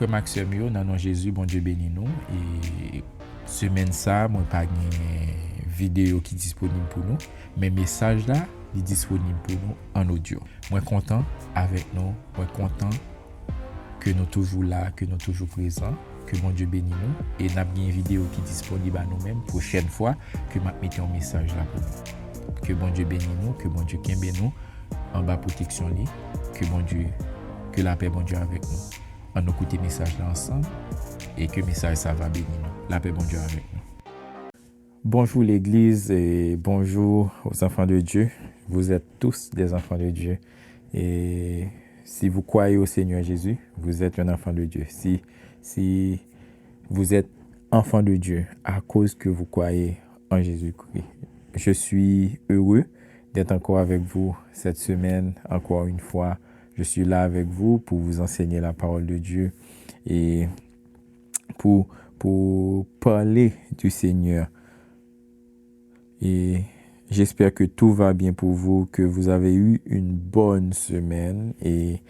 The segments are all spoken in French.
frère Maxime yo, dans nom Jésus, bon Dieu béni nous. Et semaine ça, moi pas une vidéo qui est disponible pour nous, mais message là, il est disponible pour nous en audio. Moi content avec nous, moi content que nous toujours là, que nous toujours présents, que bon Dieu béni nous. Et nous avons une vidéo qui est disponible à nous-mêmes prochaine fois que je mette un message là pour nous. Que bon Dieu béni nous, que bon Dieu kembe nous en bas protection li, que la paix bon Dieu avec nous. On écoute le message là ensemble et que le message ça va bénir nous. La paix bon Dieu avec nous. Bonjour l'église et bonjour aux enfants de Dieu. Vous êtes tous des enfants de Dieu. Et si vous croyez au Seigneur Jésus, vous êtes un enfant de Dieu. Si vous êtes enfant de Dieu à cause que vous croyez en Jésus-Christ, je suis heureux d'être encore avec vous cette semaine, encore une fois. Je suis là avec vous pour vous enseigner la parole de Dieu et pour parler du Seigneur. Et j'espère que tout va bien pour vous, que vous avez eu une bonne semaine et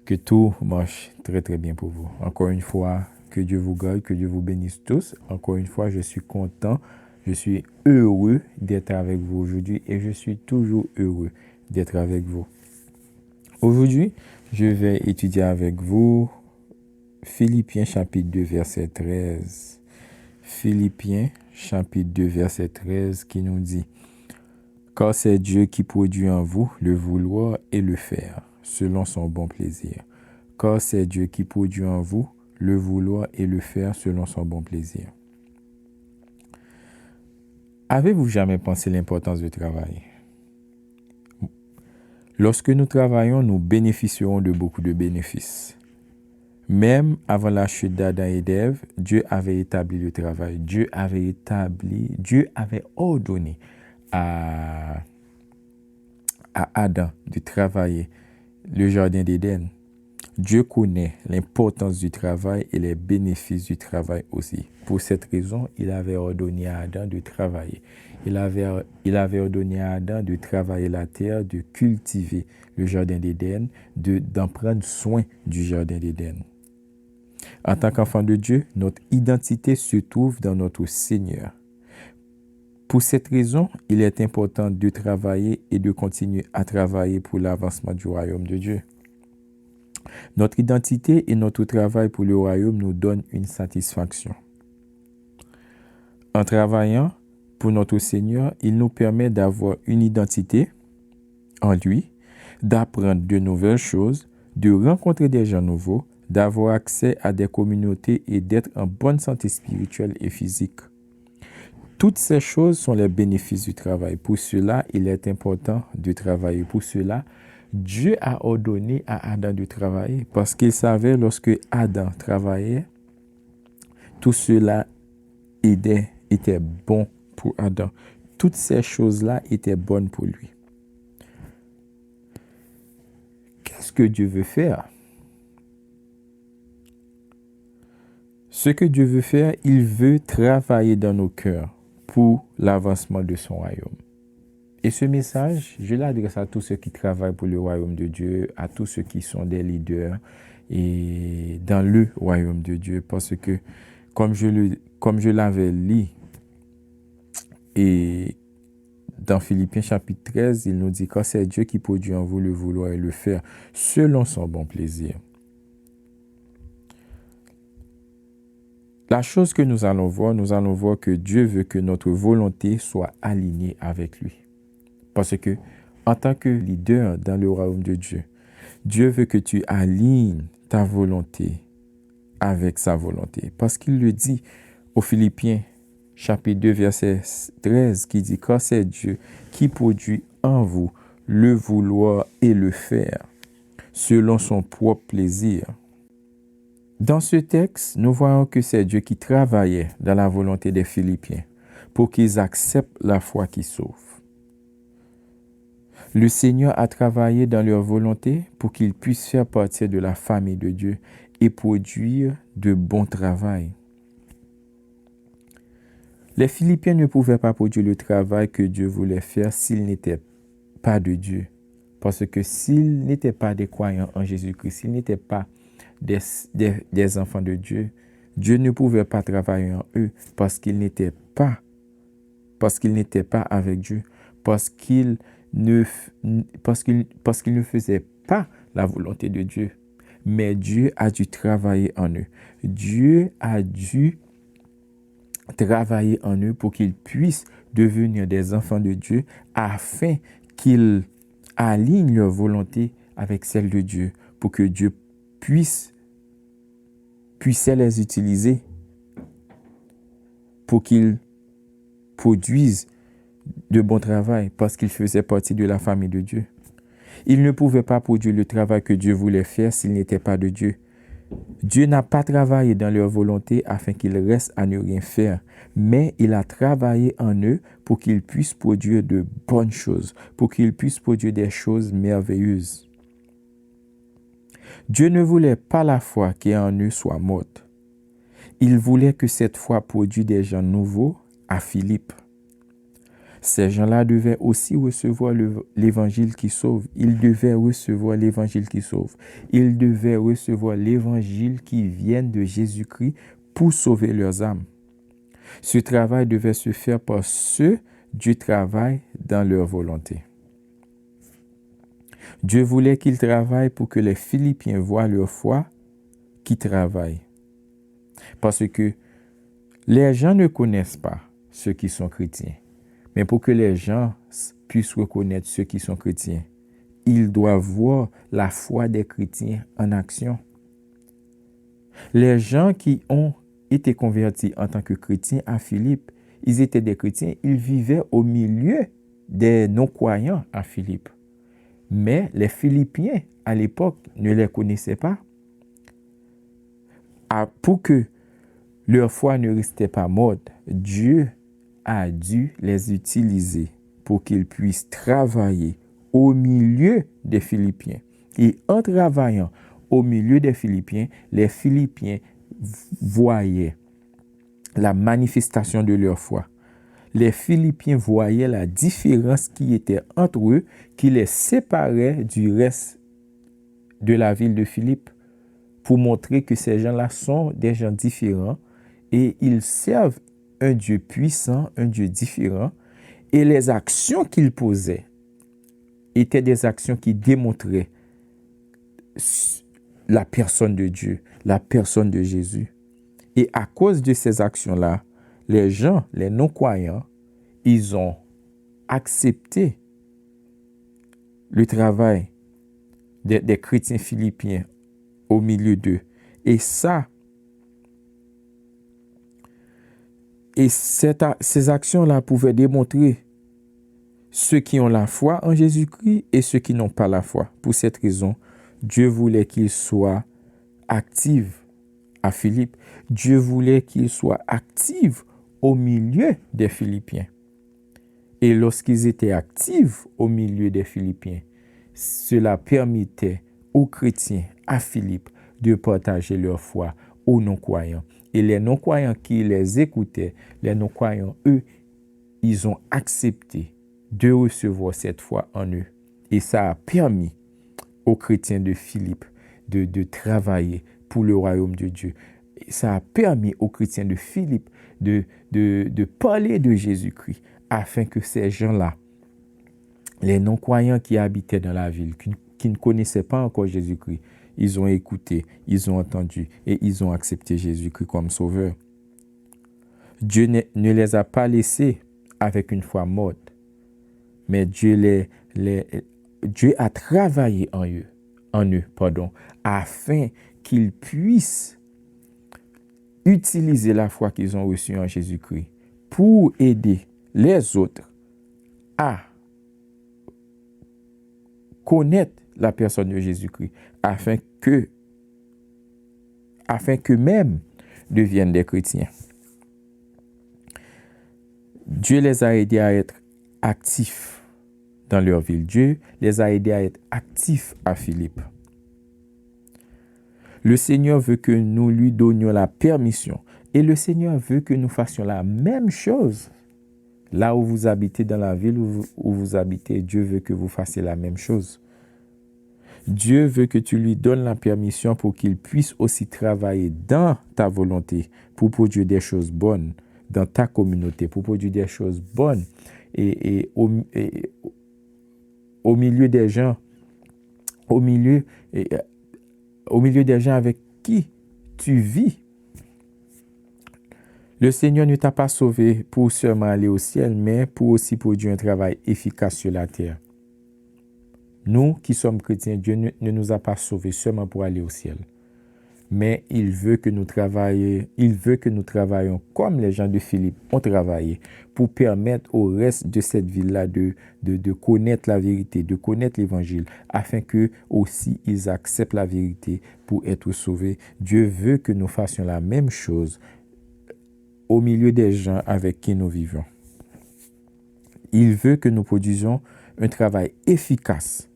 que tout marche très très bien pour vous. Encore une fois, que Dieu vous garde, que Dieu vous bénisse tous. Encore une fois, je suis content, je suis heureux d'être avec vous aujourd'hui et je suis toujours heureux d'être avec vous. Aujourd'hui, je vais étudier avec vous Philippiens chapitre 2 verset 13. Philippiens chapitre 2 verset 13 qui nous dit « Car c'est Dieu qui produit en vous le vouloir et le faire, selon son bon plaisir. Car c'est Dieu qui produit en vous le vouloir et le faire selon son bon plaisir. » Avez-vous jamais pensé l'importance du travail? Lorsque nous travaillons, nous bénéficierons de beaucoup de bénéfices. Même avant la chute d'Adam et d'Ève, Dieu avait établi le travail. Dieu avait ordonné à Adam de travailler le jardin d'Éden. Dieu connaît l'importance du travail et les bénéfices du travail aussi. Pour cette raison, il avait ordonné à Adam de travailler. Il avait ordonné à Adam de travailler la terre, de cultiver le jardin d'Éden, d'en prendre soin du jardin d'Éden. En tant qu'enfant de Dieu, notre identité se trouve dans notre Seigneur. Pour cette raison, il est important de travailler et de continuer à travailler pour l'avancement du royaume de Dieu. Notre identité et notre travail pour le royaume nous donnent une satisfaction. En travaillant pour notre Seigneur, il nous permet d'avoir une identité en lui, d'apprendre de nouvelles choses, de rencontrer des gens nouveaux, d'avoir accès à des communautés et d'être en bonne santé spirituelle et physique. Toutes ces choses sont les bénéfices du travail. Pour cela, il est important de travailler. Pour cela, Dieu a ordonné à Adam de travailler parce qu'il savait lorsque Adam travaillait, tout cela était bon pour Adam. Toutes ces choses-là étaient bonnes pour lui. Qu'est-ce que Dieu veut faire? Ce que Dieu veut faire, il veut travailler dans nos cœurs pour l'avancement de son royaume. Et ce message, je l'adresse à tous ceux qui travaillent pour le royaume de Dieu, à tous ceux qui sont des leaders et dans le royaume de Dieu. Parce que, comme je l'avais lu, et dans Philippiens chapitre 13, il nous dit que c'est Dieu qui produit en vous le vouloir et le faire selon son bon plaisir. La chose que nous allons voir que Dieu veut que notre volonté soit alignée avec lui. Parce que, en tant que leader dans le royaume de Dieu, Dieu veut que tu alignes ta volonté avec sa volonté. Parce qu'il le dit aux Philippiens, chapitre 2, verset 13, qui dit « Car c'est Dieu qui produit en vous le vouloir et le faire, selon son propre plaisir. » Dans ce texte, nous voyons que c'est Dieu qui travaillait dans la volonté des Philippiens pour qu'ils acceptent la foi qui sauve. Le Seigneur a travaillé dans leur volonté pour qu'ils puissent faire partie de la famille de Dieu et produire de bons travail. Les Philippiens ne pouvaient pas produire le travail que Dieu voulait faire s'ils n'étaient pas de Dieu. Parce que s'ils n'étaient pas des croyants en Jésus-Christ, s'ils n'étaient pas des enfants de Dieu, Dieu ne pouvait pas travailler en eux parce qu'ils n'étaient pas avec Dieu, parce qu'ils ne faisaient pas la volonté de Dieu. Mais Dieu a dû travailler en eux. Dieu a dû travailler en eux pour qu'ils puissent devenir des enfants de Dieu afin qu'ils alignent leur volonté avec celle de Dieu pour que Dieu puisse les utiliser pour qu'ils produisent de bon travail parce qu'ils faisaient partie de la famille de Dieu. Ils ne pouvaient pas produire le travail que Dieu voulait faire s'ils n'étaient pas de Dieu. Dieu n'a pas travaillé dans leur volonté afin qu'ils restent à ne rien faire, mais il a travaillé en eux pour qu'ils puissent produire de bonnes choses, pour qu'ils puissent produire des choses merveilleuses. Dieu ne voulait pas la foi qui est en eux soit morte. Il voulait que cette foi produise des gens nouveaux à Philippe. Ces gens-là devaient aussi recevoir l'évangile qui sauve. Ils devaient recevoir l'évangile qui sauve. Ils devaient recevoir l'évangile qui vient de Jésus-Christ pour sauver leurs âmes. Ce travail devait se faire par ceux Dieu travaille dans leur volonté. Dieu voulait qu'ils travaillent pour que les Philippiens voient leur foi qui travaille. Parce que les gens ne connaissent pas ceux qui sont chrétiens. Mais pour que les gens puissent reconnaître ceux qui sont chrétiens, ils doivent voir la foi des chrétiens en action. Les gens qui ont été convertis en tant que chrétiens à Philippe, ils étaient des chrétiens, ils vivaient au milieu des non-croyants à Philippe. Mais les Philippiens, à l'époque, ne les connaissaient pas. Pour que leur foi ne restait pas morte, Dieu a dû les utiliser pour qu'ils puissent travailler au milieu des Philippiens. Et en travaillant au milieu des Philippiens, les Philippiens voyaient la manifestation de leur foi. Les Philippiens voyaient la différence qui était entre eux, qui les séparait du reste de la ville de Philippe, pour montrer que ces gens-là sont des gens différents et ils servent un Dieu puissant, un Dieu différent, et les actions qu'ils posaient étaient des actions qui démontraient la personne de Dieu, la personne de Jésus. Et à cause de ces actions-là, les gens, les non-croyants, ils ont accepté le travail des chrétiens philippiens au milieu d'eux. Et ces actions-là pouvaient démontrer ceux qui ont la foi en Jésus-Christ et ceux qui n'ont pas la foi. Pour cette raison, Dieu voulait qu'ils soient actifs à Philippe. Dieu voulait qu'ils soient actifs au milieu des Philippiens. Et lorsqu'ils étaient actifs au milieu des Philippiens, cela permettait aux chrétiens à Philippe de partager leur foi aux non-croyants. Et les non-croyants qui les écoutaient, les non-croyants, eux, ils ont accepté de recevoir cette foi en eux. Et ça a permis aux chrétiens de Philippe de travailler pour le royaume de Dieu. Et ça a permis aux chrétiens de Philippe de parler de Jésus-Christ afin que ces gens-là, les non-croyants qui habitaient dans la ville, qui ne connaissaient pas encore Jésus-Christ, ils ont écouté, ils ont entendu et ils ont accepté Jésus-Christ comme sauveur. Dieu ne les a pas laissés avec une foi morte, mais Dieu a travaillé en eux, afin qu'ils puissent utiliser la foi qu'ils ont reçue en Jésus-Christ pour aider les autres à connaître la personne de Jésus-Christ, afin qu'eux-mêmes deviennent des chrétiens. Dieu les a aidés à être actifs dans leur ville. Dieu les a aidés à être actifs à Philippe. Le Seigneur veut que nous lui donnions la permission et le Seigneur veut que nous fassions la même chose. Là où vous habitez, dans la ville où vous habitez, Dieu veut que vous fassiez la même chose. Dieu veut que tu lui donnes la permission pour qu'il puisse aussi travailler dans ta volonté pour produire des choses bonnes dans ta communauté, pour produire des choses bonnes et au milieu des gens, au milieu, et, au milieu des gens avec qui tu vis. Le Seigneur ne t'a pas sauvé pour seulement aller au ciel, mais pour aussi produire un travail efficace sur la terre. Nous qui sommes chrétiens, Dieu ne nous a pas sauvés seulement pour aller au ciel. Mais il veut que nous travaillions comme les gens de Philippe ont travaillé pour permettre au reste de cette ville-là de connaître la vérité, de connaître l'évangile, afin que aussi ils acceptent la vérité pour être sauvés. Dieu veut que nous fassions la même chose au milieu des gens avec qui nous vivons. Il veut que nous produisions un travail efficace.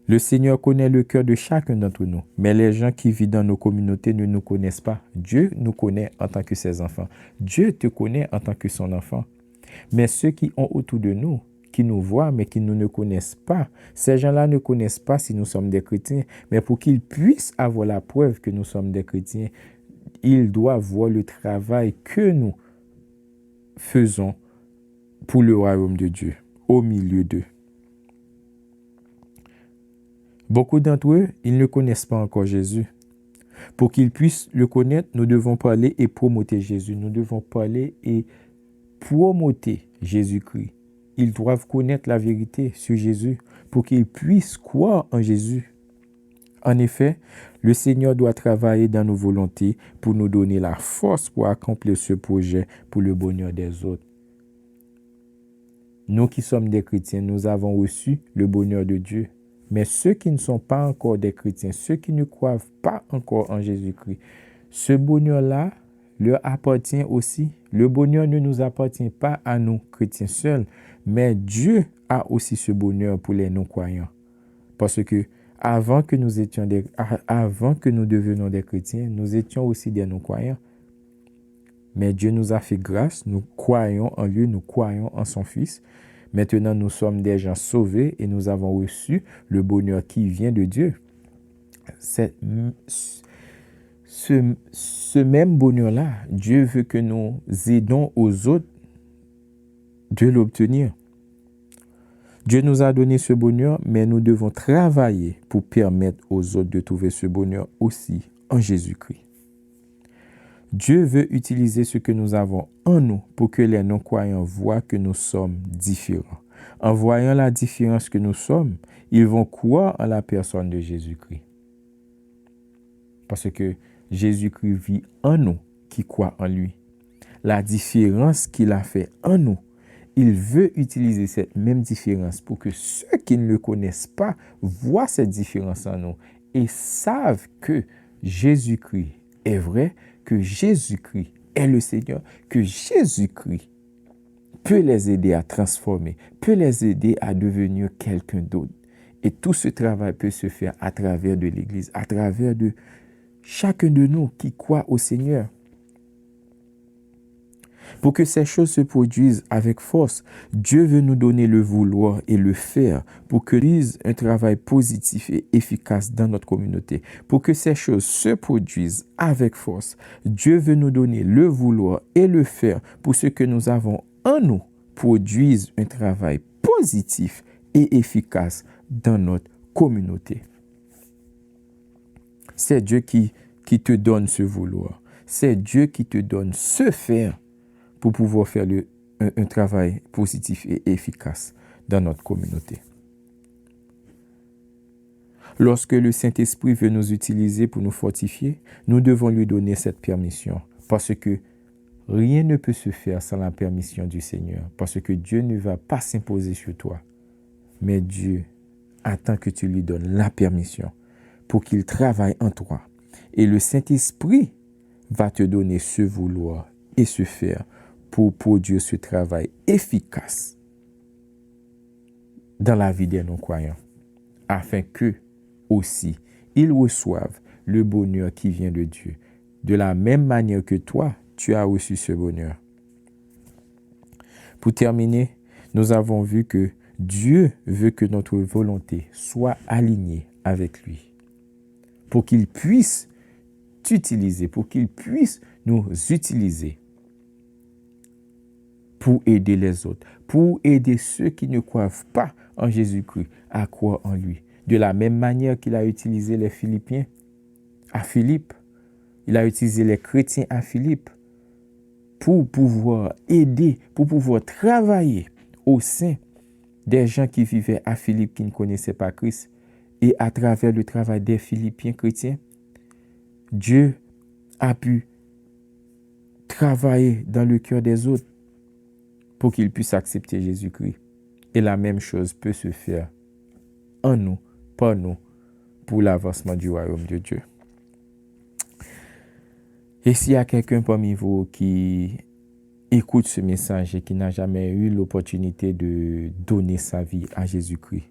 Le Seigneur connaît le cœur de chacun d'entre nous, mais les gens qui vivent dans nos communautés ne nous connaissent pas. Dieu nous connaît en tant que ses enfants. Dieu te connaît en tant que son enfant. Mais ceux qui ont autour de nous, qui nous voient, mais qui nous ne connaissent pas, ces gens-là ne connaissent pas si nous sommes des chrétiens. Mais pour qu'ils puissent avoir la preuve que nous sommes des chrétiens, ils doivent voir le travail que nous faisons pour le royaume de Dieu, au milieu d'eux. Beaucoup d'entre eux, ils ne connaissent pas encore Jésus. Pour qu'ils puissent le connaître, nous devons parler et promoter Jésus. Nous devons parler et promoter Jésus-Christ. Ils doivent connaître la vérité sur Jésus pour qu'ils puissent croire en Jésus. En effet, le Seigneur doit travailler dans nos volontés pour nous donner la force pour accomplir ce projet pour le bonheur des autres. Nous qui sommes des chrétiens, nous avons reçu le bonheur de Dieu. Mais ceux qui ne sont pas encore des chrétiens, ceux qui ne croient pas encore en Jésus-Christ, ce bonheur-là leur appartient aussi. Le bonheur ne nous appartient pas à nous, chrétiens seuls, mais Dieu a aussi ce bonheur pour les non-croyants. Parce que avant que nous devenions des chrétiens, nous étions aussi des non-croyants. Mais Dieu nous a fait grâce, nous croyons en lui, nous croyons en son Fils. Maintenant, nous sommes des gens sauvés et nous avons reçu le bonheur qui vient de Dieu. Ce même bonheur-là, Dieu veut que nous aidons aux autres de l'obtenir. Dieu nous a donné ce bonheur, mais nous devons travailler pour permettre aux autres de trouver ce bonheur aussi en Jésus-Christ. Dieu veut utiliser ce que nous avons en nous pour que les non-croyants voient que nous sommes différents. En voyant la différence que nous sommes, ils vont croire en la personne de Jésus-Christ. Parce que Jésus-Christ vit en nous qui croient en lui. La différence qu'il a fait en nous, il veut utiliser cette même différence pour que ceux qui ne le connaissent pas voient cette différence en nous et savent que Jésus-Christ est vrai, que Jésus-Christ est le Seigneur, que Jésus-Christ peut les aider à transformer, peut les aider à devenir quelqu'un d'autre. Et tout ce travail peut se faire à travers de l'Église, à travers de chacun de nous qui croit au Seigneur. Pour que ces choses se produisent avec force, Dieu veut nous donner le vouloir et le faire pour que réalise un travail positif et efficace dans notre communauté. Pour que ces choses se produisent avec force, Dieu veut nous donner le vouloir et le faire pour ce que nous avons en nous produise un travail positif et efficace dans notre communauté. C'est Dieu qui te donne ce vouloir. C'est Dieu qui te donne ce faire pour pouvoir faire un travail positif et efficace dans notre communauté. Lorsque le Saint-Esprit veut nous utiliser pour nous fortifier, nous devons lui donner cette permission. Parce que rien ne peut se faire sans la permission du Seigneur. Parce que Dieu ne va pas s'imposer sur toi. Mais Dieu attend que tu lui donnes la permission pour qu'il travaille en toi. Et le Saint-Esprit va te donner ce vouloir et ce faire pour produire ce travail efficace dans la vie des non-croyants, afin que aussi ils reçoivent le bonheur qui vient de Dieu, de la même manière que toi, tu as reçu ce bonheur. Pour terminer, nous avons vu que Dieu veut que notre volonté soit alignée avec lui, pour qu'il puisse t'utiliser, pour qu'il puisse nous utiliser pour aider les autres, pour aider ceux qui ne croient pas en Jésus-Christ à croire en lui. De la même manière qu'il a utilisé les Philippiens à Philippe, il a utilisé les chrétiens à Philippe pour pouvoir aider, pour pouvoir travailler au sein des gens qui vivaient à Philippe qui ne connaissaient pas Christ. Et à travers le travail des Philippiens chrétiens, Dieu a pu travailler dans le cœur des autres pour qu'ils puissent accepter Jésus-Christ. Et la même chose peut se faire en nous, par nous, pour l'avancement du royaume de Dieu. Et s'il y a quelqu'un parmi vous qui écoute ce message et qui n'a jamais eu l'opportunité de donner sa vie à Jésus-Christ,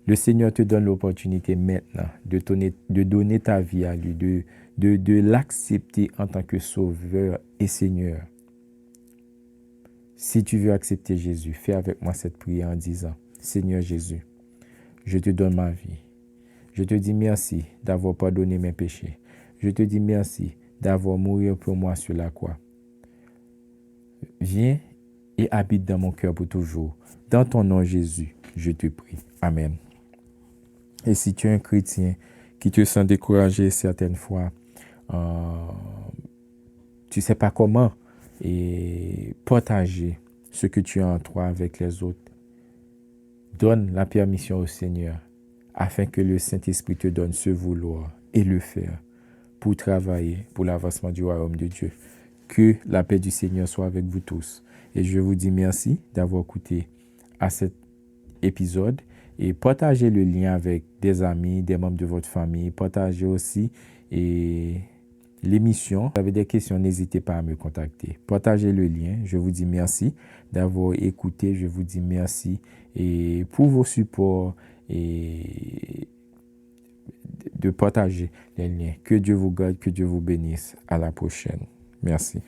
le Seigneur te donne l'opportunité maintenant de donner ta vie à lui, de l'accepter en tant que Sauveur et Seigneur. Si tu veux accepter Jésus, fais avec moi cette prière en disant, Seigneur Jésus, je te donne ma vie. Je te dis merci d'avoir pardonné mes péchés. Je te dis merci d'avoir mouru pour moi sur la croix. Viens et habite dans mon cœur pour toujours. Dans ton nom Jésus, je te prie. Amen. Et si tu es un chrétien qui te sent découragé certaines fois, tu ne sais pas comment et partager ce que tu as en toi avec les autres, donne la permission au Seigneur afin que le Saint-Esprit te donne ce vouloir et le faire pour travailler pour l'avancement du royaume de Dieu. Que la paix du Seigneur soit avec vous tous. Et je vous dis merci d'avoir écouté à cet épisode et partagez le lien avec des amis, des membres de votre famille. Partagez aussi l'émission. Si vous avez des questions, n'hésitez pas à me contacter. Partagez le lien. Je vous dis merci d'avoir écouté. Je vous dis merci et pour vos supports et de partager les liens. Que Dieu vous garde, que Dieu vous bénisse. À la prochaine. Merci.